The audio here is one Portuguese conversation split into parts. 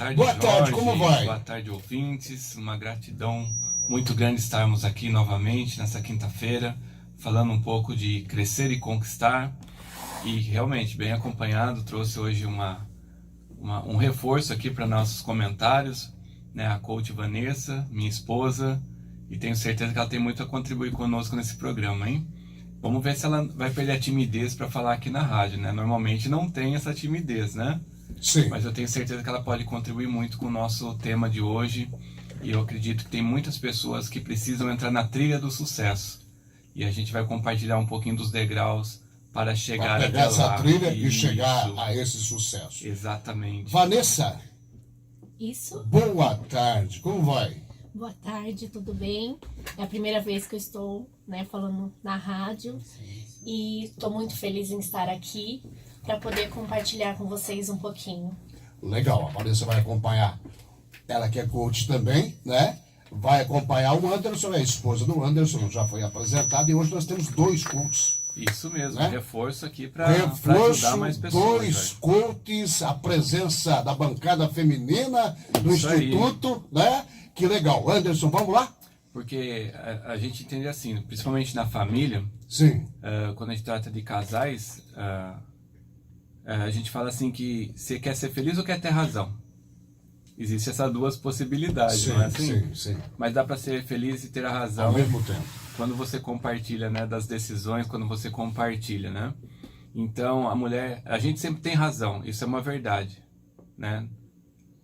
tarde, Boa Jorge. tarde, como vai? Boa tarde, ouvintes. Uma gratidão muito grande estarmos aqui novamente nessa quinta-feira, falando um pouco de crescer e conquistar. E realmente, bem acompanhado, trouxe hoje um reforço aqui para nossos comentários, né? A coach Vanessa, minha esposa, e tenho certeza que ela tem muito a contribuir conosco nesse programa, hein? Vamos ver se ela vai perder a timidez para falar aqui na rádio, né? Normalmente não tem essa timidez, né? Sim. Mas eu tenho certeza que ela pode contribuir muito com o nosso tema de hoje. E eu acredito que tem muitas pessoas que precisam entrar na trilha do sucesso. E a gente vai compartilhar um pouquinho dos degraus para chegar Para pegar até essa lá. trilha e Isso. chegar a esse sucesso. Exatamente. Vanessa, Isso. boa tarde, como vai? Boa tarde, tudo bem? É a primeira vez que eu estou, falando na rádio e estou muito feliz em estar aqui para poder compartilhar com vocês um pouquinho. Legal, a Vanessa vai acompanhar, ela que é coach também, né? Vai acompanhar o Anderson, é a esposa do Anderson, já foi apresentada, e hoje nós temos dois coaches. Isso mesmo, né? Reforço aqui para Reforço, ajudar mais pessoas. dois coaches, a presença da bancada feminina do Isso aí. Instituto, né? Que legal. Anderson, vamos lá? Porque a gente entende assim, principalmente na família, Sim. quando a gente trata de casais, a gente fala assim que você quer ser feliz ou quer ter razão? Existem essas duas possibilidades, Sim, não é assim? sim. Mas dá para ser feliz e ter a razão Ao mesmo tempo. quando você compartilha, né, das decisões, quando você compartilha, né? Então, a gente sempre tem razão, isso é uma verdade, né?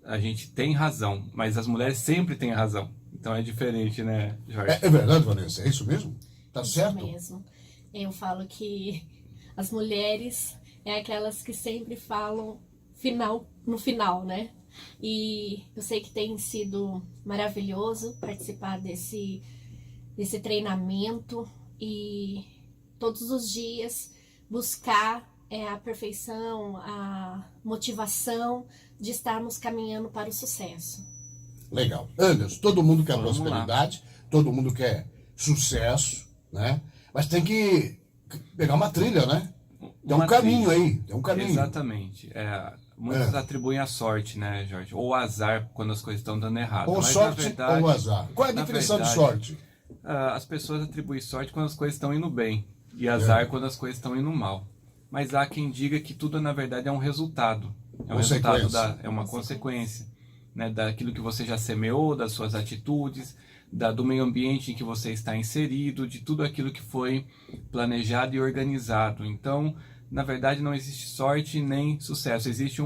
A gente tem razão, mas as mulheres sempre têm razão. Então é diferente, né, Jorge? É verdade, Vanessa? É isso mesmo? Tá Isso certo? mesmo. Eu falo que as mulheres é aquelas que sempre falam no final, né? E eu sei que tem sido maravilhoso participar desse treinamento e todos os dias buscar a perfeição, a motivação de estarmos caminhando para o sucesso. Legal. Anderson, todo mundo quer Vamos prosperidade, todo mundo quer sucesso, né? Mas tem que pegar uma trilha, né? Tem um caminho aí, tem um caminho. Exatamente. Muitos atribuem a sorte, né, Jorge? Ou azar quando as coisas estão dando errado. Ou Mas, sorte na verdade, ou azar. Qual é a definição de sorte? As pessoas atribuem sorte quando as coisas estão indo bem e azar quando as coisas estão indo mal. Mas há quem diga que tudo, na verdade, é um resultado. É uma consequência, né, daquilo que você já semeou, das suas atitudes, do meio ambiente em que você está inserido, de tudo aquilo que foi planejado e organizado. Então, na verdade, não existe sorte nem sucesso, existe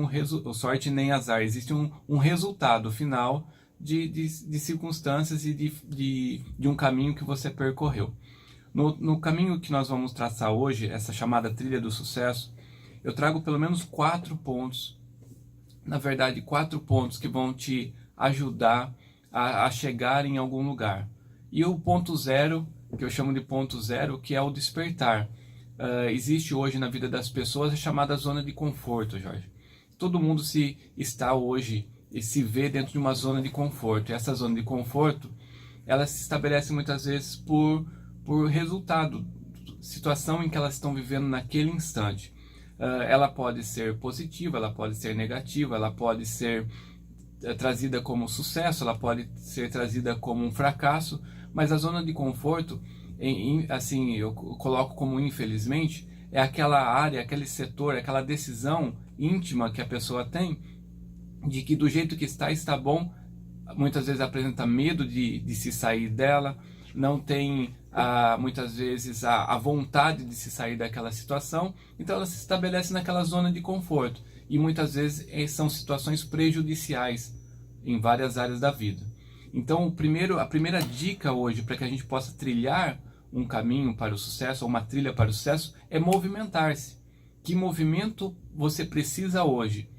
sorte nem azar, existe um resultado final de circunstâncias e de um caminho que você percorreu. No caminho que nós vamos traçar hoje, essa chamada trilha do sucesso, eu trago pelo menos 4 pontos, na verdade 4 pontos que vão te ajudar a chegar em algum lugar. E o ponto zero, que eu chamo de ponto zero, que é o despertar. Existe hoje na vida das pessoas a chamada zona de conforto, Jorge. Todo mundo está hoje e se vê dentro de uma zona de conforto. E essa zona de conforto, ela se estabelece muitas vezes por resultado, situação em que elas estão vivendo naquele instante. Ela pode ser positiva, ela pode ser negativa, ela pode ser trazida como sucesso, ela pode ser trazida como um fracasso, mas a zona de conforto, assim, eu coloco como infelizmente, é aquela área, aquele setor, aquela decisão íntima que a pessoa tem de que do jeito que está bom, muitas vezes apresenta medo de se sair dela, não tem muitas vezes a vontade de se sair daquela situação, então ela se estabelece naquela zona de conforto e muitas vezes são situações prejudiciais em várias áreas da vida. Então a primeira dica hoje para que a gente possa trilhar um caminho para o sucesso ou uma trilha para o sucesso é movimentar-se. Que movimento você precisa hoje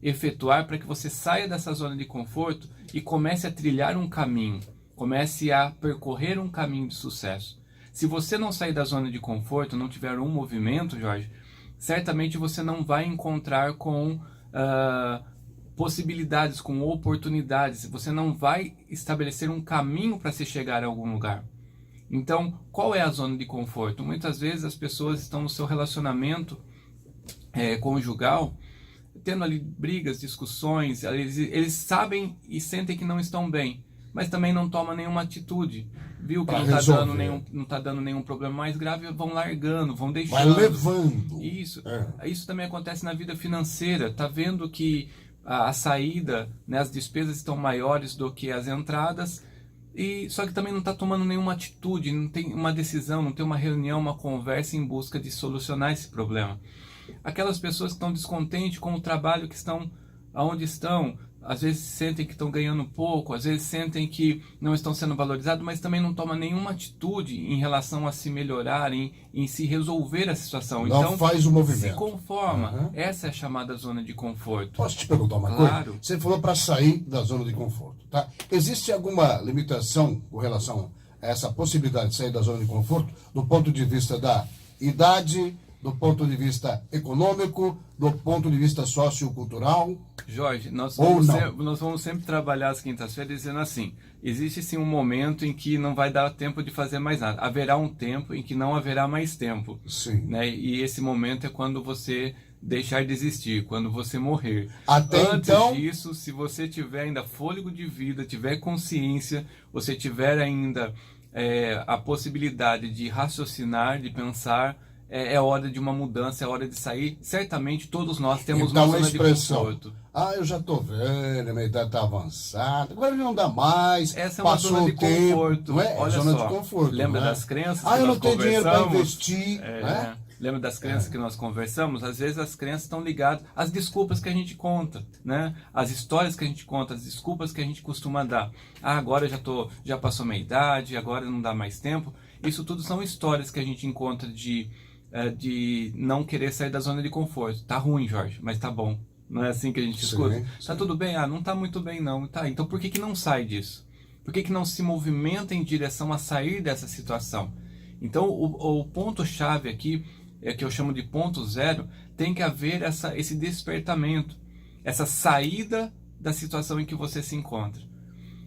efetuar para que você saia dessa zona de conforto e comece a trilhar um caminho, comece a percorrer um caminho de sucesso. Se você não sair da zona de conforto, não tiver um movimento, Jorge, certamente você não vai encontrar com possibilidades, com oportunidades, você não vai estabelecer um caminho para se chegar a algum lugar. Então, qual é a zona de conforto? Muitas vezes as pessoas estão no seu relacionamento conjugal tendo ali brigas, discussões, eles sabem e sentem que não estão bem, mas também não tomam nenhuma atitude. Viu que não tá dando nenhum problema mais grave, vão largando, vão deixando. Vai levando. Isso também acontece na vida financeira. Tá vendo que a saída, né, as despesas estão maiores do que as entradas, e só que também não está tomando nenhuma atitude, não tem uma decisão, não tem uma reunião, uma conversa em busca de solucionar esse problema. Aquelas pessoas que estão descontentes com o trabalho que estão aonde estão, às vezes sentem que estão ganhando pouco, às vezes sentem que não estão sendo valorizados, mas também não tomam nenhuma atitude em relação a se melhorar, em se resolver a situação. Não então, faz o movimento. Se conforma. Essa é a chamada zona de conforto. Posso te perguntar uma coisa? Você falou para sair da zona de conforto, tá? Existe alguma limitação com relação a essa possibilidade de sair da zona de conforto, do ponto de vista da idade, do ponto de vista econômico, do ponto de vista sociocultural? Jorge, nós vamos sempre trabalhar às quintas-feiras dizendo assim, existe sim um momento em que não vai dar tempo de fazer mais nada. Haverá um tempo em que não haverá mais tempo. Sim. Né? E esse momento é quando você deixar de existir, quando você morrer. Antes disso, se você tiver ainda fôlego de vida, tiver consciência, você tiver ainda a possibilidade de raciocinar, de pensar, é hora de uma mudança, é hora de sair. Certamente todos nós temos então, uma zona de conforto. Eu já estou velho, minha idade está avançada, agora não dá mais. Essa é uma zona de conforto. Olha zona só, de conforto, lembra das crenças que eu nós não tenho dinheiro para conversamos? investir. Né? Lembra das crenças que nós conversamos? Às vezes as crenças estão ligadas às desculpas que a gente conta, né? As histórias que a gente conta, as desculpas que a gente costuma dar. Agora já passou minha idade, agora não dá mais tempo. Isso tudo são histórias que a gente encontra de não querer sair da zona de conforto. Tá ruim, Jorge, mas tá bom. Não é assim que a gente escuta? Sim. Tá tudo bem? Não tá muito bem não. Tá, então por que não sai disso? Por que não se movimenta em direção a sair dessa situação? Então o ponto-chave aqui, que eu chamo de ponto zero, tem que haver esse despertamento, essa saída da situação em que você se encontra.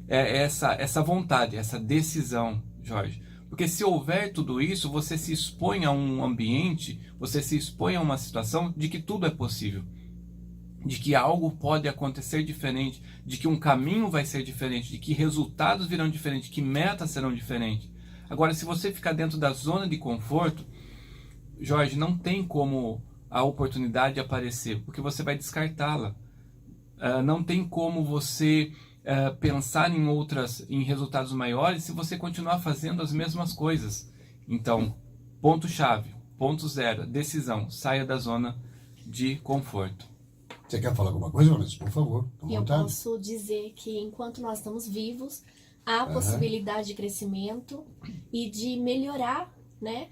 Essa vontade, essa decisão, Jorge. Porque se houver tudo isso, você se expõe a um ambiente, você se expõe a uma situação de que tudo é possível. De que algo pode acontecer diferente, de que um caminho vai ser diferente, de que resultados virão diferentes, que metas serão diferentes. Agora, se você ficar dentro da zona de conforto, Jorge, não tem como a oportunidade aparecer, porque você vai descartá-la. Não tem como você pensar em resultados maiores se você continuar fazendo as mesmas coisas. Então, ponto-chave, ponto zero, decisão, saia da zona de conforto. Você quer falar alguma coisa, Vanessa? Por favor, à vontade. Eu posso dizer que enquanto nós estamos vivos, há possibilidade de crescimento e de melhorar, né?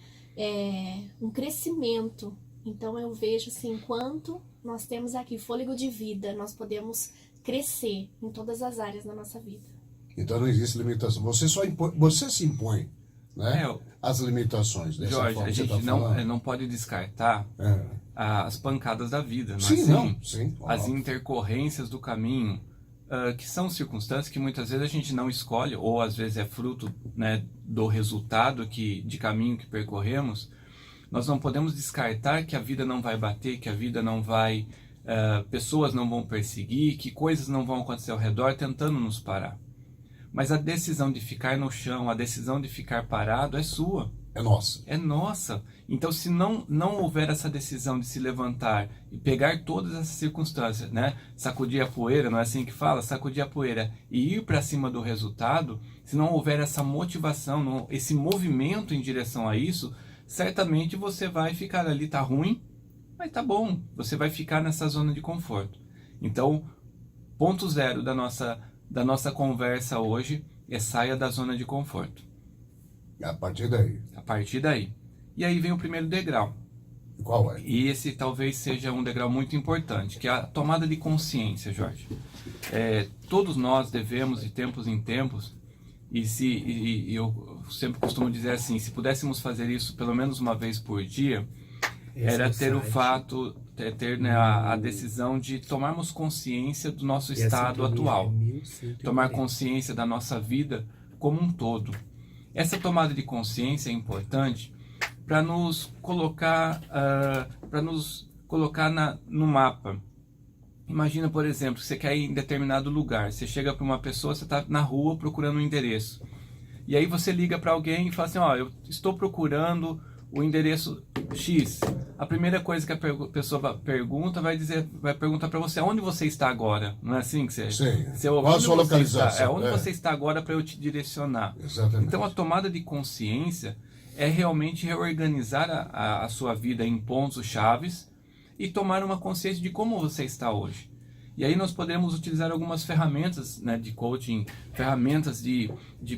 Um crescimento. Então eu vejo assim, enquanto nós temos aqui fôlego de vida, nós podemos crescer em todas as áreas da nossa vida. Então não existe limitação. Você se impõe, né? As limitações dessa Jorge, forma a gente não pode descartar as pancadas da vida, Sim, as intercorrências do caminho, que são circunstâncias que muitas vezes a gente não escolhe, ou às vezes é fruto, né, do resultado de caminho que percorremos. Nós não podemos descartar que a vida não vai bater, que a vida não vai... pessoas não vão perseguir, que coisas não vão acontecer ao redor tentando nos parar. Mas a decisão de ficar no chão, a decisão de ficar parado é sua. É nossa. É nossa. Então, se não houver essa decisão de se levantar e pegar todas essas circunstâncias, né? Sacudir a poeira, não é assim que fala? Sacudir a poeira e ir para cima do resultado, se não houver essa motivação, esse movimento em direção a isso, certamente você vai ficar ali, tá ruim, mas tá bom, você vai ficar nessa zona de conforto. Então, ponto zero da nossa conversa hoje é saia da zona de conforto. A partir daí. A partir daí. E aí vem o primeiro degrau. Qual é? E esse talvez seja um degrau muito importante, que é a tomada de consciência, Jorge. Todos nós devemos, de tempos em tempos, e eu sempre costumo dizer assim, se pudéssemos fazer isso pelo menos uma vez por dia, era ter a decisão de tomarmos consciência do nosso estado atual, tomar consciência da nossa vida como um todo. Essa tomada de consciência é importante para nos colocar no mapa, Imagina, por exemplo, você quer ir em determinado lugar, você chega para uma pessoa, você está na rua procurando um endereço. E aí você liga para alguém e fala assim, ó, eu estou procurando o endereço X. A primeira coisa que a pessoa pergunta vai perguntar para você, onde você está agora? Não é assim que você... Sim. Qual a sua localização? Onde você está agora para eu te direcionar? Exatamente. Então a tomada de consciência é realmente reorganizar a sua vida em pontos chaves e tomar uma consciência de como você está hoje. E aí nós podemos utilizar algumas ferramentas, né, de coaching, ferramentas de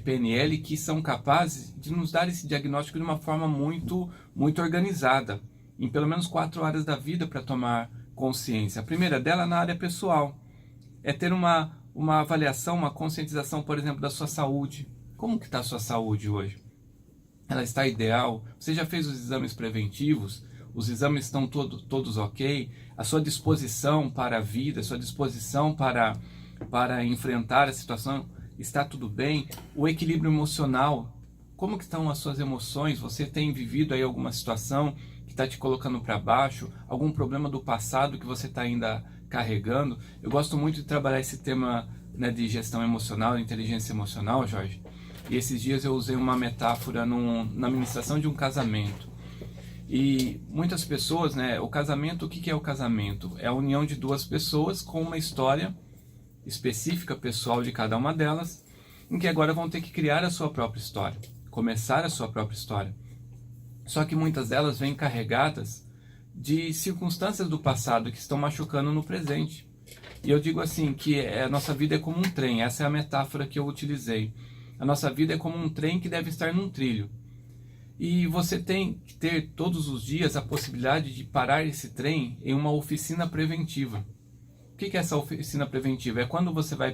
PNL que são capazes de nos dar esse diagnóstico de uma forma muito organizada, em pelo menos 4 áreas da vida para tomar consciência. A primeira dela na área pessoal, é ter uma avaliação, uma conscientização, por exemplo, da sua saúde. Como que está a sua saúde hoje? Ela está ideal? Você já fez os exames preventivos? Os exames estão todos ok? A sua disposição para a vida, a sua disposição para enfrentar a situação, está tudo bem? O equilíbrio emocional, como que estão as suas emoções? Você tem vivido aí alguma situação que está te colocando para baixo? Algum problema do passado que você está ainda carregando? Eu gosto muito de trabalhar esse tema, né, de gestão emocional, inteligência emocional, Jorge. E esses dias eu usei uma metáfora na ministração de um casamento. E muitas pessoas, né, o casamento, o que é o casamento? É a união de 2 pessoas com uma história específica, pessoal de cada uma delas, em que agora vão ter que criar a sua própria história, começar a sua própria história. Só que muitas delas vêm carregadas de circunstâncias do passado que estão machucando no presente. E eu digo assim, que a nossa vida é como um trem, essa é a metáfora que eu utilizei. A nossa vida é como um trem que deve estar num trilho. E você tem que ter todos os dias a possibilidade de parar esse trem em uma oficina preventiva. O que é essa oficina preventiva? É quando você vai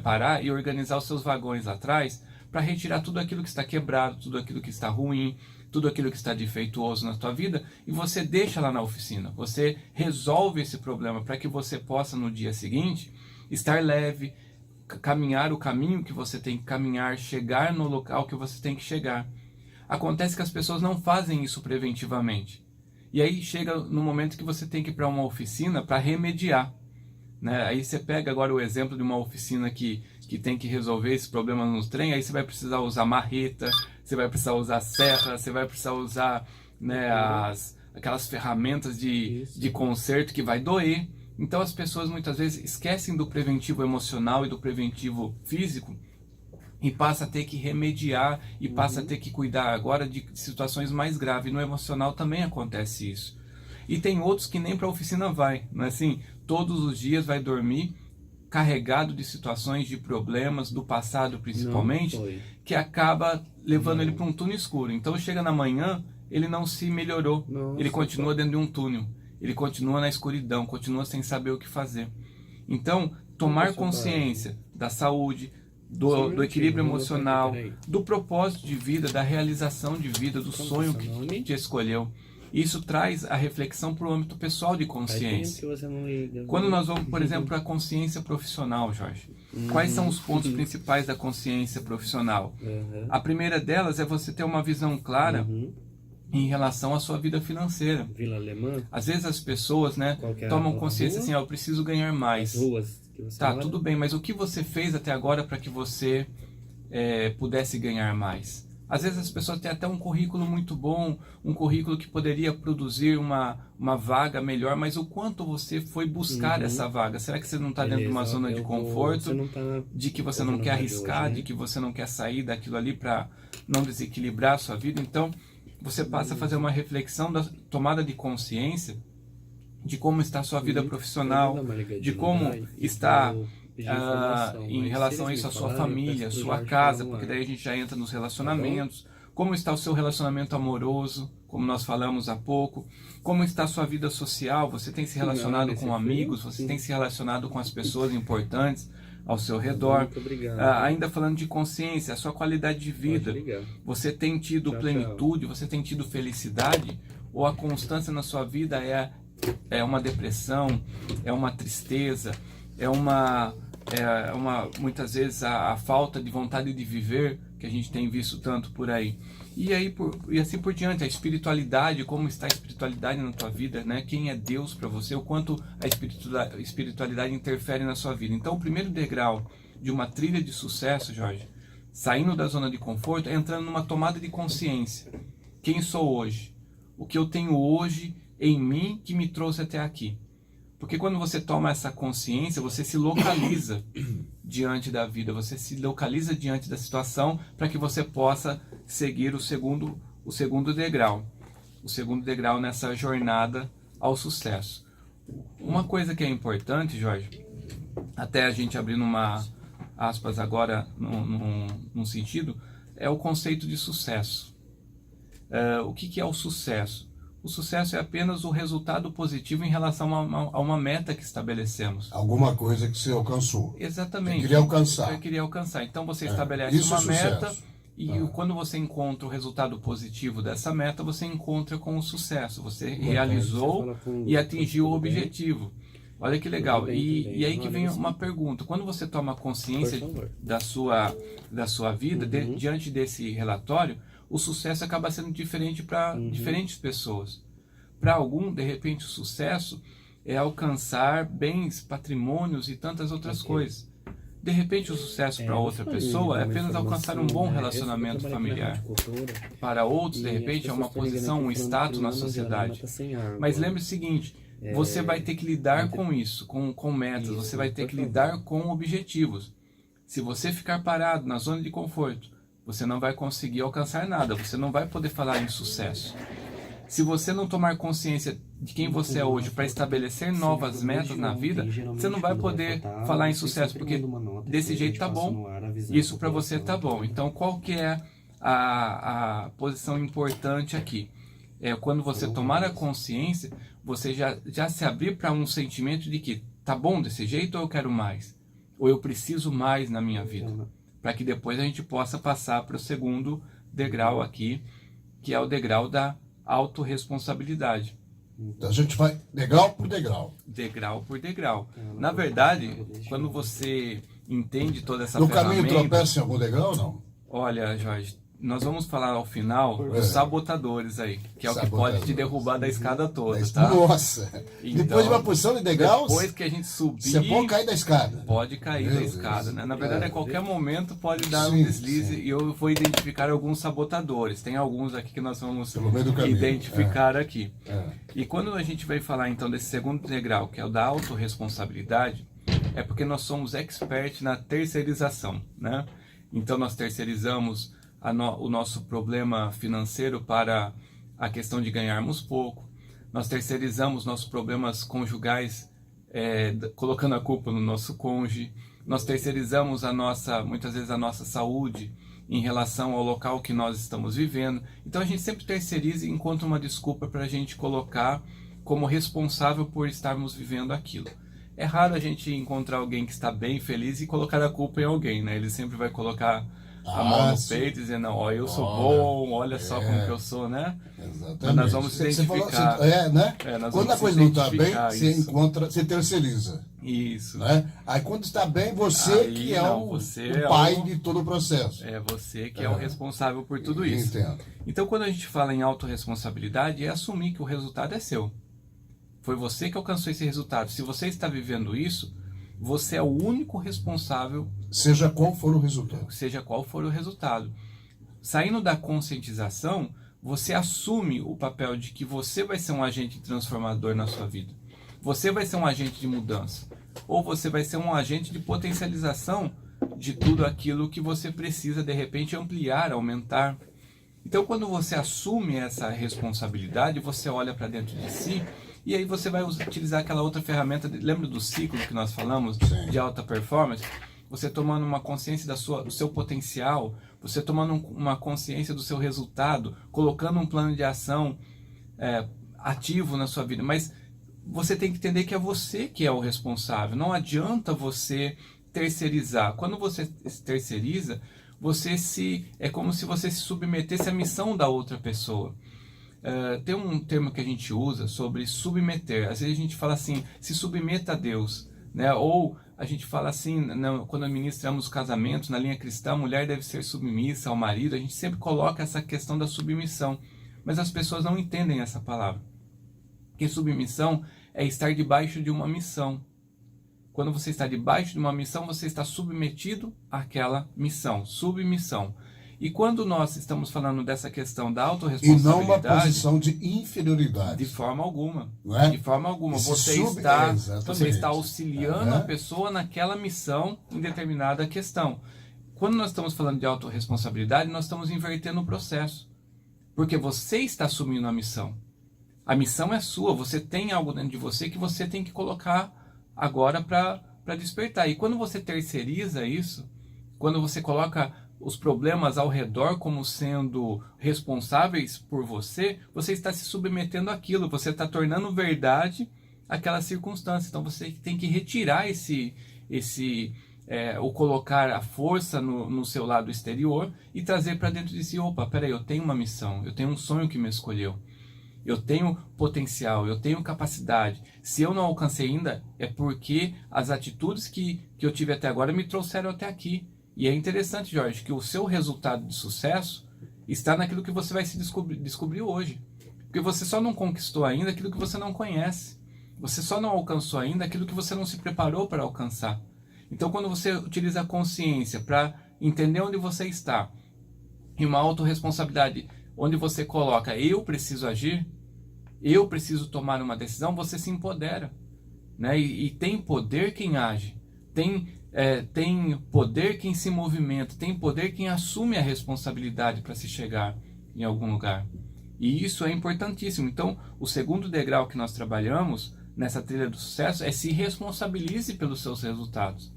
parar e organizar os seus vagões atrás para retirar tudo aquilo que está quebrado, tudo aquilo que está ruim, tudo aquilo que está defeituoso na tua vida, e você deixa lá na oficina. Você resolve esse problema para que você possa no dia seguinte estar leve, caminhar o caminho que você tem que caminhar, chegar no local que você tem que chegar. Acontece que as pessoas não fazem isso preventivamente. E aí chega no momento que você tem que ir para uma oficina para remediar. Né? Aí você pega agora o exemplo de uma oficina que tem que resolver esse problema no trem, aí você vai precisar usar marreta, você vai precisar usar serra, você vai precisar usar, né, aquelas ferramentas de conserto que vai doer. Então as pessoas muitas vezes esquecem do preventivo emocional e do preventivo físico, e passa a ter que remediar e passa a ter que cuidar agora de situações mais graves. No emocional também acontece isso. E tem outros que nem para a oficina vai, não é assim? Todos os dias vai dormir carregado de situações, de problemas do passado principalmente, que acaba levando ele para um túnel escuro. Então chega na manhã, ele não se melhorou, ele continua dentro de um túnel, ele continua na escuridão, continua sem saber o que fazer. Então, tomar consciência da saúde, do equilíbrio emocional, do propósito de vida, da realização de vida, do sonho que te escolheu. Isso traz a reflexão para o âmbito pessoal de consciência. Quando nós vamos, por exemplo, para a consciência profissional, Jorge, quais são os pontos principais da consciência profissional? A primeira delas é você ter uma visão clara em relação à sua vida financeira. Vila Alemã? Às vezes as pessoas, né, tomam consciência assim, eu preciso ganhar mais. Tá, tudo bem, mas o que você fez até agora para que você pudesse ganhar mais? Às vezes as pessoas têm até um currículo muito bom, um currículo que poderia produzir uma vaga melhor, mas o quanto você foi buscar essa vaga? Será que você não está dentro de uma zona de conforto, de que você não quer arriscar, de que você não quer sair daquilo ali para não desequilibrar a sua vida? Então, você passa a fazer uma reflexão da tomada de consciência de como está a sua vida profissional, de como está em relação a isso a sua família, a sua casa, porque daí a gente já entra nos relacionamentos, como está o seu relacionamento amoroso, como nós falamos há pouco, como está a sua vida social, você tem se relacionado com amigos, você tem se relacionado com as pessoas importantes ao seu redor. Ainda falando de consciência, a sua qualidade de vida, você tem tido plenitude, você tem tido felicidade, ou a constância na sua vida é uma depressão, é uma tristeza, é uma muitas vezes a falta de vontade de viver que a gente tem visto tanto por aí. E assim por diante, a espiritualidade, como está a espiritualidade na tua vida, né? Quem é Deus para você, o quanto a espiritualidade interfere na sua vida. Então, o primeiro degrau de uma trilha de sucesso, Jorge, saindo da zona de conforto, é entrando numa tomada de consciência. Quem sou hoje? O que eu tenho hoje em mim que me trouxe até aqui? Porque quando você toma essa consciência, você se localiza diante da vida, você se localiza diante da situação para que você possa seguir o segundo degrau. O segundo degrau nessa jornada ao sucesso. Uma coisa que é importante, Jorge, até a gente abrindo uma aspas agora num sentido, é o conceito de sucesso. O que é o sucesso? O sucesso é apenas o resultado positivo em relação a uma meta que estabelecemos. Alguma coisa que você alcançou. Exatamente. Eu queria alcançar. Eu queria alcançar. Então você estabelece uma meta e quando você encontra o resultado positivo dessa meta, você encontra com o sucesso. Você realizou e atingiu o objetivo. Olha que legal. E aí que vem uma pergunta. Quando você toma consciência da sua vida, diante desse relatório, o sucesso acaba sendo diferente para diferentes pessoas. Para algum, de repente, o sucesso é alcançar bens, patrimônios e tantas outras coisas. De repente, o sucesso para outra pessoa é apenas alcançar um bom relacionamento familiar. Para outros, de repente, é uma posição, um status na sociedade. Mas lembre o seguinte, você vai ter que lidar com isso, com metas, você vai ter que lidar com objetivos. Se você ficar parado na zona de conforto, você não vai conseguir alcançar nada, você não vai poder falar em sucesso. Se você não tomar consciência de quem você é hoje para estabelecer novas metas na vida, você não vai poder falar em sucesso, porque desse jeito tá bom, isso para você tá bom. Então qual que é a posição importante aqui? É quando você tomar a consciência, você já se abrir para um sentimento de que tá bom desse jeito ou eu quero mais? Ou eu preciso mais na minha vida? Para que depois a gente possa passar para o segundo degrau aqui, que é o degrau da autorresponsabilidade. Então a gente vai degrau por degrau. Degrau por degrau. Na verdade, quando você entende toda essa ferramenta... No caminho tropeça em algum degrau ou não? Olha, Jorge, nós vamos falar ao final dos sabotadores aí, que é o que pode te derrubar da escada toda, tá? Nossa! Então, depois de uma posição de degraus, depois que a gente subir, você pode cair da escada. Pode cair da escada, né? Na verdade, a qualquer momento pode dar um deslize e eu vou identificar alguns sabotadores. Tem alguns aqui que nós vamos identificar aqui. E quando a gente vai falar então desse segundo degrau, que é o da autorresponsabilidade, é porque nós somos experts na terceirização, né? Então nós terceirizamos o nosso problema financeiro para a questão de ganharmos pouco. Nós terceirizamos nossos problemas conjugais, colocando a culpa no nosso cônjuge. Nós terceirizamos muitas vezes a nossa saúde em relação ao local que nós estamos vivendo. Então a gente sempre terceiriza e encontra uma desculpa para a gente colocar como responsável por estarmos vivendo aquilo. É raro a gente encontrar alguém que está bem, feliz e colocar a culpa em alguém, né? Ele sempre vai colocar a mão no peito dizendo, não, ó, eu sou bom, olha só como que eu sou, né? Exatamente. Mas nós vamos identificar. Né? Quando a coisa não está bem, você terceiriza. Isso. Né? Aí quando está bem, você que é o pai de todo o processo. É você que é o responsável por tudo isso. Entendo. Então quando a gente fala em autorresponsabilidade, é assumir que o resultado é seu. Foi você que alcançou esse resultado. Se você está vivendo isso, você é o único responsável. Seja qual for o resultado. Seja qual for o resultado. Saindo da conscientização, você assume o papel de que você vai ser um agente transformador na sua vida. Você vai ser um agente de mudança. Ou você vai ser um agente de potencialização de tudo aquilo que você precisa, de repente, ampliar, aumentar. Então, quando você assume essa responsabilidade, você olha para dentro de si. E aí você vai utilizar aquela outra ferramenta, lembra do ciclo que nós falamos, de alta performance? Você tomando uma consciência do seu potencial, você tomando uma consciência do seu resultado, colocando um plano de ação ativo na sua vida. Mas você tem que entender que é você que é o responsável. Não adianta você terceirizar. Quando você terceiriza, é como se você se submetesse à missão da outra pessoa. Tem um termo que a gente usa sobre submeter. Às vezes a gente fala assim, se submeta a Deus. né? Ou a gente fala assim, quando ministramos casamentos, na linha cristã, a mulher deve ser submissa ao marido, a gente sempre coloca essa questão da submissão, mas as pessoas não entendem essa palavra. Porque submissão é estar debaixo de uma missão. Quando você está debaixo de uma missão, você está submetido àquela missão, submissão. E quando nós estamos falando dessa questão da autorresponsabilidade... E não uma posição de inferioridade. De forma alguma. Não é? De forma alguma. Você está auxiliando a pessoa naquela missão em determinada questão. Quando nós estamos falando de autorresponsabilidade, nós estamos invertendo o processo. Porque você está assumindo a missão. A missão é sua. Você tem algo dentro de você que você tem que colocar agora para despertar. E quando você terceiriza isso, quando você coloca os problemas ao redor como sendo responsáveis por você, você está se submetendo àquilo, você está tornando verdade aquela circunstância. Então você tem que retirar o colocar a força no seu lado exterior e trazer para dentro de si, opa, peraí, eu tenho uma missão, eu tenho um sonho que me escolheu. Eu tenho potencial, eu tenho capacidade. Se eu não alcancei ainda, é porque as atitudes que eu tive até agora me trouxeram até aqui. E é interessante, Jorge, que o seu resultado de sucesso está naquilo que você vai se descobrir hoje. Porque você só não conquistou ainda aquilo que você não conhece. Você só não alcançou ainda aquilo que você não se preparou para alcançar. Então, quando você utiliza a consciência para entender onde você está, e uma autorresponsabilidade onde você coloca, eu preciso agir, eu preciso tomar uma decisão, você se empodera, né? E tem poder quem age, tem poder quem se movimenta, tem poder quem assume a responsabilidade para se chegar em algum lugar. E isso é importantíssimo. Então, o segundo degrau que nós trabalhamos nessa trilha do sucesso é se responsabilize pelos seus resultados.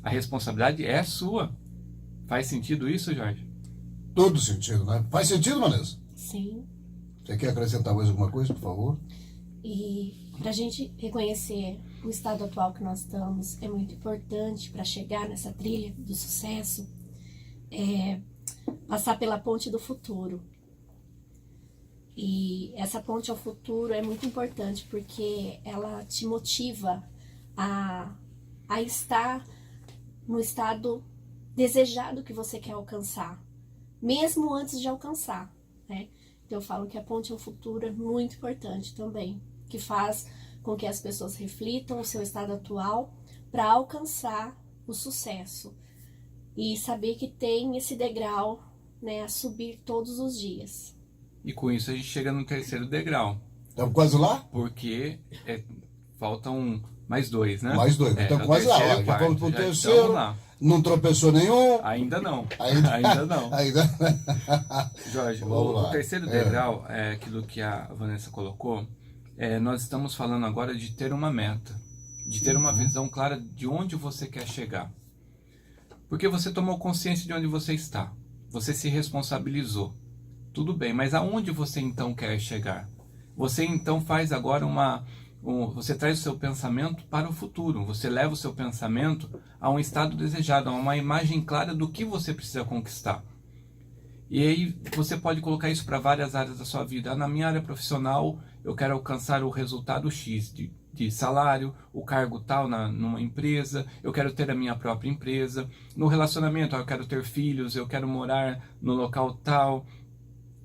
A responsabilidade é sua. Faz sentido isso, Jorge? Todo sentido, né? Faz sentido, Vanessa? Sim. Você quer acrescentar mais alguma coisa, por favor? E para a gente reconhecer o estado atual que nós estamos, é muito importante para chegar nessa trilha do sucesso, passar pela ponte do futuro. E essa ponte ao futuro é muito importante porque ela te motiva a estar no estado desejado que você quer alcançar, mesmo antes de alcançar, né? Então eu falo que a ponte ao futuro é muito importante também, que faz com que as pessoas reflitam o seu estado atual para alcançar o sucesso e saber que tem esse degrau, né, a subir todos os dias. E com isso a gente chega no terceiro degrau. Estamos quase lá? Porque faltam mais dois, né? Mais dois, estamos quase lá. Ó, já vamos para o terceiro. Lá. Não tropeçou nenhum? Ainda não. Ainda não. Jorge, o terceiro degrau é aquilo que a Vanessa colocou. Nós estamos falando agora de ter uma meta, de ter uma visão clara de onde você quer chegar. Porque você tomou consciência de onde você está. Você se responsabilizou. Tudo bem, mas aonde você então quer chegar? Você então faz agora você traz o seu pensamento para o futuro. Você leva o seu pensamento a um estado desejado, a uma imagem clara do que você precisa conquistar. E aí você pode colocar isso para várias áreas da sua vida. Na minha área profissional, eu quero alcançar o resultado X de salário, o cargo tal numa empresa, eu quero ter a minha própria empresa. No relacionamento, eu quero ter filhos, eu quero morar no local tal.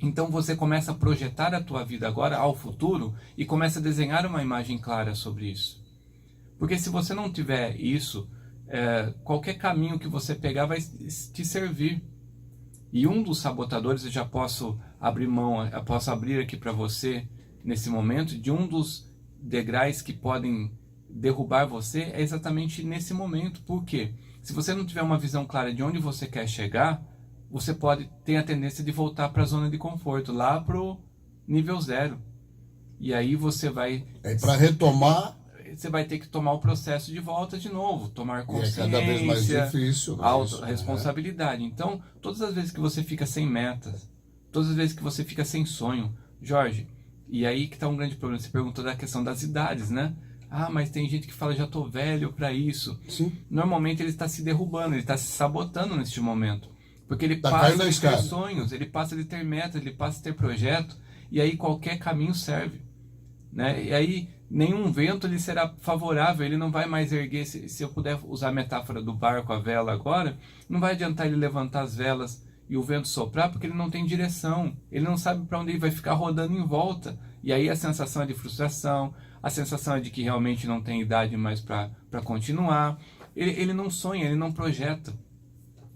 Então você começa a projetar a tua vida agora ao futuro e começa a desenhar uma imagem clara sobre isso. Porque se você não tiver isso, qualquer caminho que você pegar vai te servir. E um dos sabotadores, eu já posso abrir aqui para você nesse momento, de um dos degraus que podem derrubar você é exatamente nesse momento. Por quê? Se você não tiver uma visão clara de onde você quer chegar, você pode ter a tendência de voltar para a zona de conforto, lá para o nível 0. E aí você vai... para retomar... Você vai ter que tomar o processo de volta de novo, tomar consciência, cada vez mais difícil, né? Responsabilidade. Então, todas as vezes que você fica sem metas, todas as vezes que você fica sem sonho, Jorge, e aí que está um grande problema, você perguntou da questão das idades, né? Ah, mas tem gente que fala, já estou velho para isso. Sim. Normalmente ele está se derrubando, ele está se sabotando neste momento. Porque ele passa de ter sonhos, ele passa de ter metas, ele passa de ter projeto, e aí qualquer caminho serve, né? E aí nenhum vento lhe será favorável, ele não vai mais erguer, se eu puder usar a metáfora do barco, a vela agora, não vai adiantar ele levantar as velas e o vento soprar, porque ele não tem direção, ele não sabe para onde ele vai ficar rodando em volta, e aí a sensação é de frustração, a sensação é de que realmente não tem idade mais para continuar, ele não sonha, ele não projeta,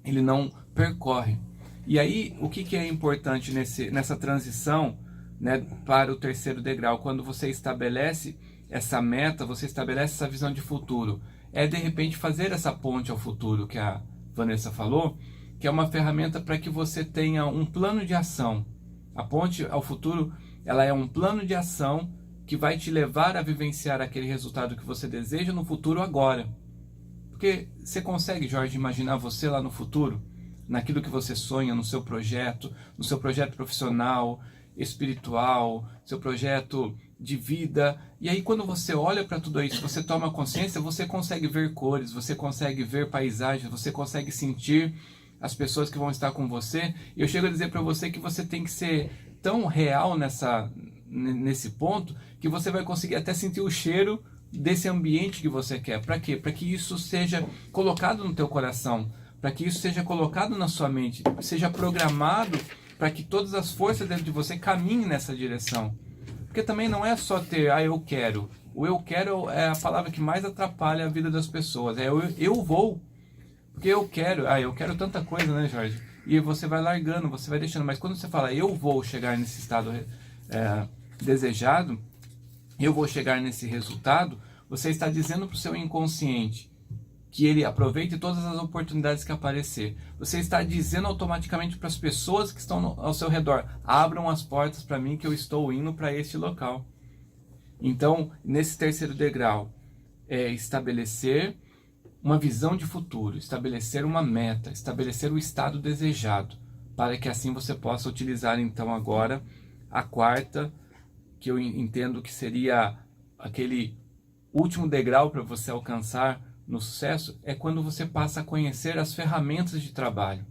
ele não percorre. E aí, o que é importante nessa transição, né, para o terceiro degrau? Quando você estabelece essa meta, você estabelece essa visão de futuro, é de repente fazer essa ponte ao futuro, que a Vanessa falou, que é uma ferramenta para que você tenha um plano de ação. A ponte ao futuro, ela é um plano de ação que vai te levar a vivenciar aquele resultado que você deseja no futuro agora. Porque você consegue, Jorge, imaginar você lá no futuro, naquilo que você sonha, no seu projeto profissional, espiritual, seu projeto de vida. E aí quando você olha para tudo isso, você toma consciência, você consegue ver cores, você consegue ver paisagens, você consegue sentir as pessoas que vão estar com você. E eu chego a dizer para você que você tem que ser tão real nesse ponto, que você vai conseguir até sentir o cheiro desse ambiente que você quer. Para quê? Para que isso seja colocado no teu coração, para que isso seja colocado na sua mente, seja programado para que todas as forças dentro de você caminhem nessa direção. Porque também não é só ter, eu quero. O eu quero é a palavra que mais atrapalha a vida das pessoas. É eu vou. Porque eu quero tanta coisa, né, Jorge? E você vai largando, você vai deixando. Mas quando você fala, eu vou chegar nesse estado desejado, eu vou chegar nesse resultado, você está dizendo para o seu inconsciente que ele aproveite todas as oportunidades que aparecer. Você está dizendo automaticamente para as pessoas que estão ao seu redor, abram as portas para mim que eu estou indo para este local. Então, nesse terceiro degrau, é estabelecer uma visão de futuro, estabelecer uma meta, estabelecer o estado desejado, para que assim você possa utilizar então agora a quarta, que eu entendo que seria aquele último degrau para você alcançar no sucesso, é quando você passa a conhecer as ferramentas de trabalho.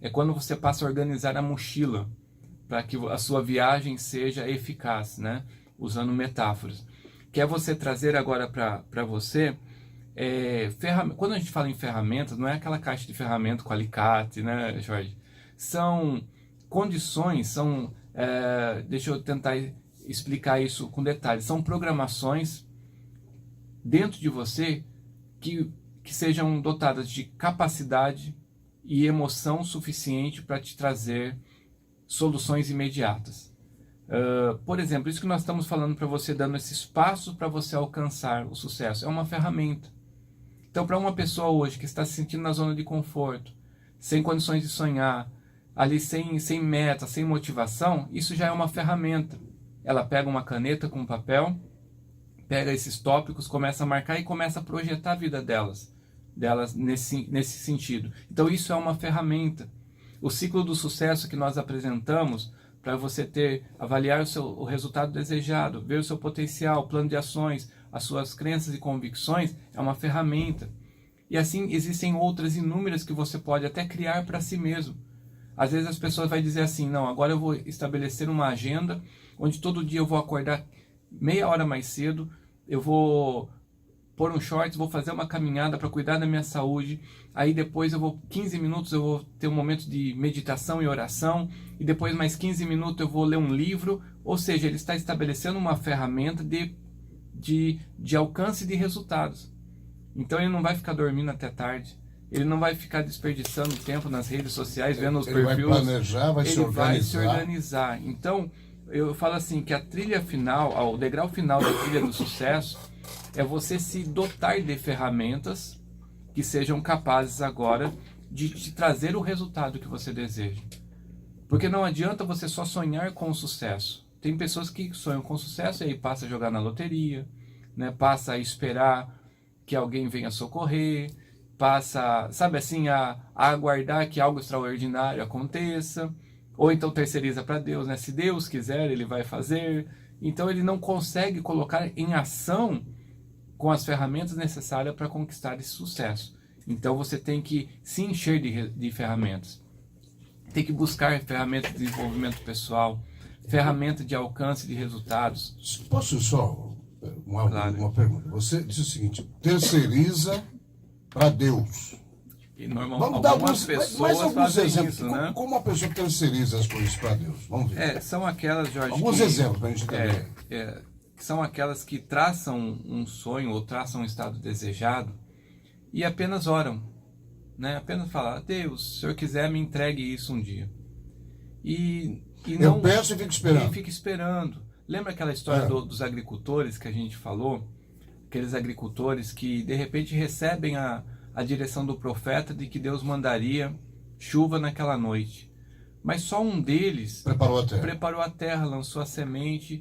É quando você passa a organizar a mochila para que a sua viagem seja eficaz, né? Usando metáforas. Que é você trazer agora para você quando a gente fala em ferramentas, não é aquela caixa de ferramenta com alicate, né, Jorge? São condições, deixa eu tentar explicar isso com detalhes, são programações dentro de você que sejam dotadas de capacidade e emoção suficiente para te trazer soluções imediatas. Por exemplo, isso que nós estamos falando para você, dando esses passos para você alcançar o sucesso, é uma ferramenta. Então, para uma pessoa hoje que está se sentindo na zona de conforto, sem condições de sonhar, ali sem meta, sem motivação, isso já é uma ferramenta. Ela pega uma caneta com um papel, pega esses tópicos, começa a marcar e começa a projetar a vida delas nesse sentido. Então isso é uma ferramenta. O ciclo do sucesso que nós apresentamos para você avaliar o resultado desejado, ver o seu potencial, plano de ações, as suas crenças e convicções, é uma ferramenta. E assim existem outras inúmeras que você pode até criar para si mesmo. Às vezes as pessoas vão dizer assim, não, agora eu vou estabelecer uma agenda onde todo dia eu vou acordar meia hora mais cedo, eu vou pôr um shorts, vou fazer uma caminhada para cuidar da minha saúde, aí depois 15 minutos eu vou ter um momento de meditação e oração, e depois mais 15 minutos eu vou ler um livro. Ou seja, ele está estabelecendo uma ferramenta de alcance de resultados. Então ele não vai ficar dormindo até tarde, ele não vai ficar desperdiçando tempo nas redes sociais, vendo os perfis. Ele vai planejar, ele vai se organizar. Então, eu falo assim, que a trilha final, o degrau final da trilha do sucesso, é você se dotar de ferramentas que sejam capazes agora de te trazer o resultado que você deseja. Porque não adianta você só sonhar com o sucesso. Tem pessoas que sonham com sucesso e aí passa a jogar na loteria, né? Passa a esperar que alguém venha socorrer, passa, sabe assim, a aguardar que algo extraordinário aconteça, ou então terceiriza para Deus, né? Se Deus quiser, Ele vai fazer. Então ele não consegue colocar em ação com as ferramentas necessárias para conquistar esse sucesso. Então você tem que se encher de ferramentas. Tem que buscar ferramentas de desenvolvimento pessoal, ferramentas de alcance de resultados. Posso só uma pergunta. Você disse o seguinte, terceiriza para Deus. E normalmente algumas pessoas fazem exemplos, isso, né? Como uma pessoa terceiriza as coisas para Deus? Vamos ver. São aquelas, Jorge, alguns exemplos para a gente entender. São aquelas que traçam um sonho ou traçam um estado desejado e apenas oram, né? Apenas falar, Deus, se o Senhor quiser, me entregue isso um dia. E não, eu peço e fico esperando. E fica esperando. Lembra aquela história dos agricultores que a gente falou? Aqueles agricultores que de repente recebem a direção do profeta de que Deus mandaria chuva naquela noite. Mas só um deles preparou a terra, lançou a semente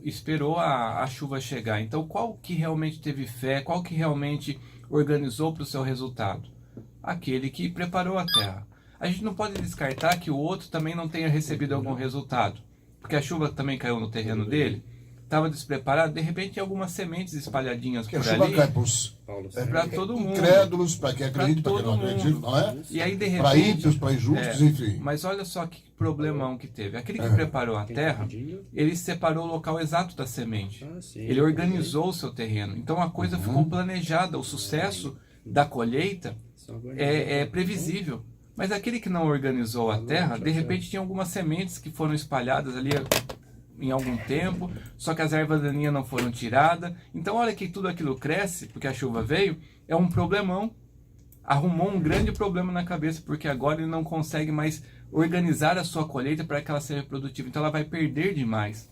e esperou a chuva chegar. Então qual que realmente teve fé, qual que realmente organizou para o seu resultado? Aquele que preparou a terra. A gente não pode descartar que o outro também não tenha recebido algum resultado, porque a chuva também caiu no terreno dele, estava despreparado, de repente algumas sementes espalhadinhas por ali. A chuva cai para todo mundo. Incrédulos, para quem acredita, para quem não acredita, não é? E aí, de repente, para ímpios, para injustos, enfim. Mas olha só que problemão que teve. Aquele que preparou a terra, ele separou o local exato da semente. Ele organizou o seu terreno. Então a coisa ficou planejada. O sucesso da colheita é previsível. Mas aquele que não organizou a terra, de repente tinha algumas sementes que foram espalhadas ali em algum tempo, só que as ervas daninhas não foram tiradas. Então olha que tudo aquilo cresce, porque a chuva veio, é um problemão. Arrumou um grande problema na cabeça, porque agora ele não consegue mais organizar a sua colheita para que ela seja produtiva. Então ela vai perder demais.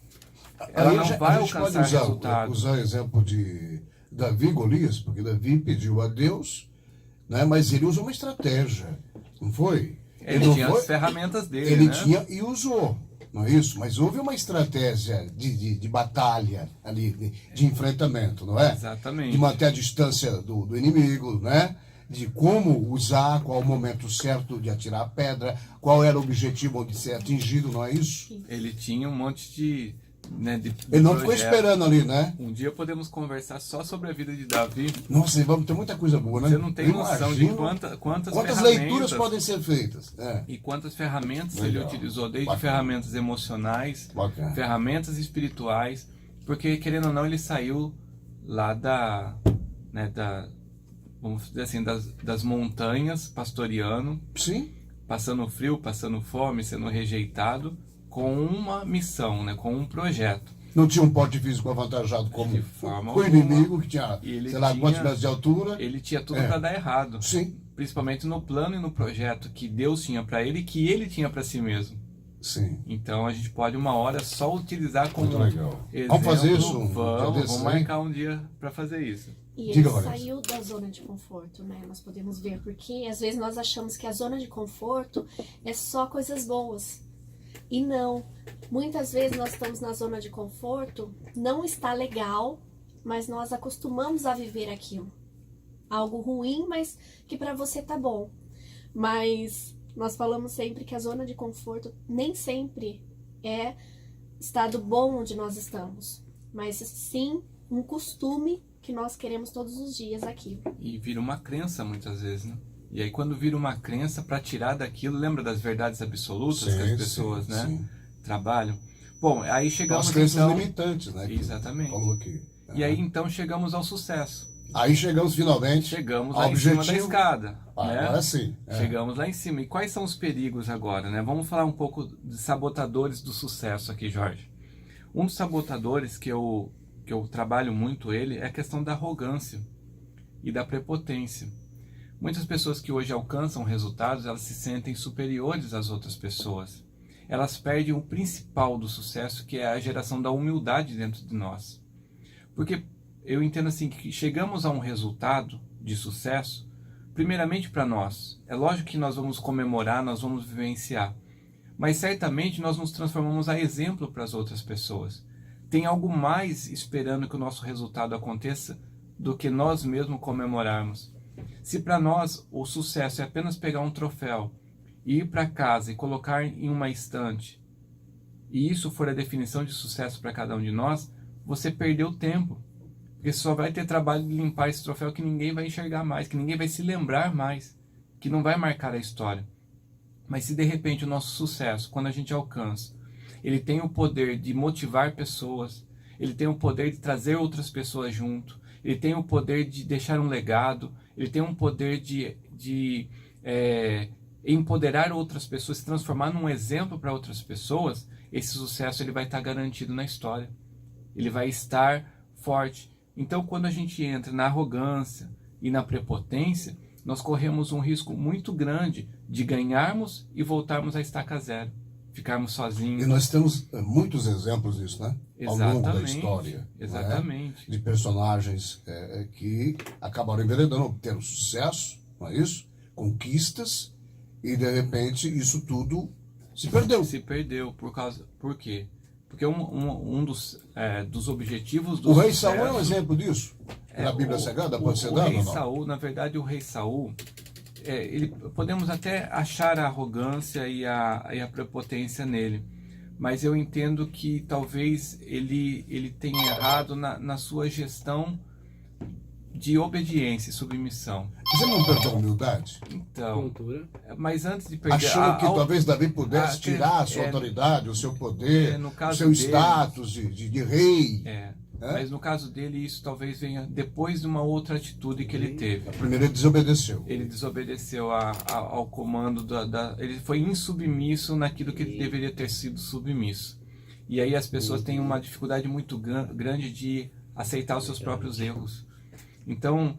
Ela não vai alcançar resultado. Usar o exemplo de Davi e Golias, porque Davi pediu a Deus, né, mas ele usou uma estratégia, não foi? Ele tinha as ferramentas dele, ele né? tinha e usou. Não é isso? Mas houve uma estratégia de batalha ali, de enfrentamento, não é? Exatamente. De manter a distância do inimigo, né? De como usar, qual o momento certo de atirar a pedra, qual era o objetivo de ser atingido, não é isso? Ele tinha um monte de ele não ficou esperando ali, né? Um dia podemos conversar só sobre a vida de Davi. Nossa, vamos ter muita coisa boa, né? Você não tem noção de quantas leituras podem ser feitas. E quantas ferramentas ele utilizou, desde ferramentas emocionais, ferramentas espirituais, porque, querendo ou não, ele saiu lá vamos dizer assim, das montanhas, pastoreando, sim, passando frio, passando fome, sendo rejeitado, com uma missão, né, com um projeto. Não tinha um porte físico avantajado como o inimigo, que tinha, sei lá, quantos metros de altura. Ele tinha tudo para dar errado. Sim. Principalmente no plano e no projeto que Deus tinha para ele e que ele tinha para si mesmo. Sim. Então a gente pode uma hora só utilizar como exemplo. Vamos fazer isso? Vamos marcar um dia para fazer isso. E ele saiu da zona de conforto, né? Nós podemos ver, porque às vezes nós achamos que a zona de conforto é só coisas boas. E não. Muitas vezes nós estamos na zona de conforto, não está legal, mas nós acostumamos a viver aquilo. Algo ruim, mas que para você tá bom. Mas nós falamos sempre que a zona de conforto nem sempre é estado bom onde nós estamos, mas sim um costume que nós queremos todos os dias aqui. E vira uma crença muitas vezes, né? E aí quando vira uma crença, para tirar daquilo, lembra das verdades absolutas que as pessoas trabalham? Bom, aí chegamos... As crenças limitantes, né? Exatamente. Falou aqui. E aí então chegamos ao sucesso. Aí chegamos finalmente Chegamos lá em cima da escada. Agora sim. Chegamos lá em cima. E quais são os perigos agora, né? Vamos falar um pouco de sabotadores do sucesso aqui, Jorge. Um dos sabotadores que eu trabalho muito ele é a questão da arrogância e da prepotência. Muitas pessoas que hoje alcançam resultados, elas se sentem superiores às outras pessoas. Elas perdem o principal do sucesso, que é a geração da humildade dentro de nós. Porque eu entendo assim que chegamos a um resultado de sucesso, primeiramente para nós. É lógico que nós vamos comemorar, nós vamos vivenciar. Mas certamente nós nos transformamos a exemplo para as outras pessoas. Tem algo mais esperando que o nosso resultado aconteça do que nós mesmos comemorarmos. Se para nós o sucesso é apenas pegar um troféu e ir para casa e colocar em uma estante, e isso for a definição de sucesso para cada um de nós, você perdeu tempo. Porque só vai ter trabalho de limpar esse troféu que ninguém vai enxergar mais, que ninguém vai se lembrar mais, que não vai marcar a história. Mas se de repente o nosso sucesso, quando a gente alcança, ele tem o poder de motivar pessoas, ele tem o poder de trazer outras pessoas junto, ele tem o poder de deixar um legado, ele tem um poder de empoderar outras pessoas, se transformar num exemplo para outras pessoas. Esse sucesso ele vai estar garantido na história, ele vai estar forte. Então, quando a gente entra na arrogância e na prepotência, nós corremos um risco muito grande de ganharmos e voltarmos à estaca zero, ficarmos sozinhos. E nós temos muitos exemplos disso, né? Exatamente, ao longo da história. exatamente. De personagens que acabaram enveredando, obtendo sucesso, não é isso? Conquistas, e de repente isso tudo se perdeu. Se perdeu por quê? Porque um dos objetivos do O rei sucesso, Saul é um exemplo disso. Na Bíblia Sagrada pode ser dado ou não? Saul, na verdade, o rei Saul, podemos até achar a arrogância e a prepotência nele, mas eu entendo que talvez ele tenha errado na sua gestão de obediência e submissão. Você não perdeu a humildade? Então, mas antes de perder... Achou que talvez Davi pudesse tirar a sua autoridade, o seu poder, o seu status de rei. Mas no caso dele, isso talvez venha depois de uma outra atitude que ele teve. Primeiro ele desobedeceu. Ele desobedeceu ao comando ele foi insubmisso naquilo que ele deveria ter sido submisso. E aí as pessoas têm uma dificuldade muito grande de aceitar os seus próprios erros. Então,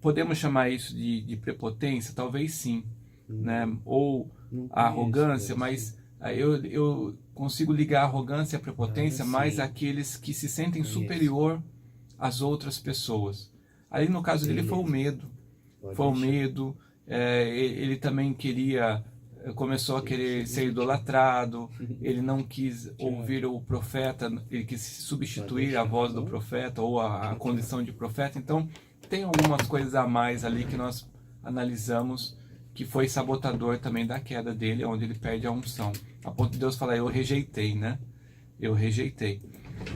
podemos chamar isso de prepotência? Talvez sim, né? Ou a arrogância, mas eu consigo ligar a arrogância e a prepotência mais àqueles que se sentem superior às outras pessoas. Ali no caso dele foi o medo. Foi o medo. Ele também começou a querer ser idolatrado, ele não quis ouvir o profeta, ele quis substituir a voz do profeta ou a condição de profeta. Então tem algumas coisas a mais ali que nós analisamos que foi sabotador também da queda dele, onde ele perde a unção, a ponto de Deus falar: eu rejeitei, né? Eu rejeitei.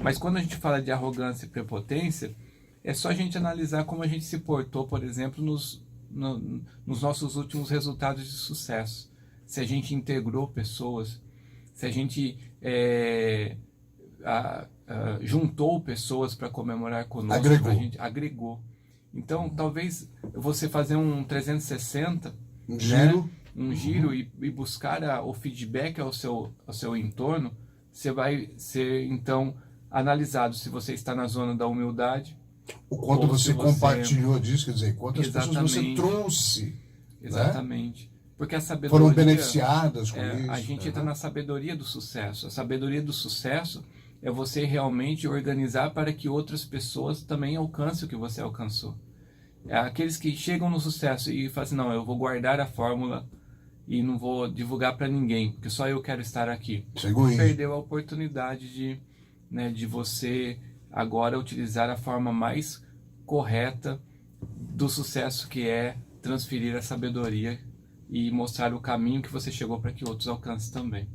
Mas quando a gente fala de arrogância e prepotência, é só a gente analisar como a gente se portou, por exemplo, nos nossos últimos resultados de sucesso. Se a gente integrou pessoas, se a gente juntou pessoas para comemorar conosco, a gente agregou. Então, talvez você fazer um 360, um giro e buscar o feedback ao seu entorno, você vai ser, então, analisado se você está na zona da humildade. O quanto você compartilhou disso, quer dizer, quantas pessoas você trouxe. Exatamente. Né? Porque a sabedoria, foram beneficiadas com isso. A gente entra na sabedoria do sucesso. A sabedoria do sucesso é você realmente organizar para que outras pessoas também alcancem o que você alcançou. Aqueles que chegam no sucesso e falam assim: não, eu vou guardar a fórmula e não vou divulgar para ninguém, porque só eu quero estar aqui. Perdeu a oportunidade de você agora utilizar a forma mais correta do sucesso, que é transferir a sabedoria e mostrar o caminho que você chegou para que outros alcancem também.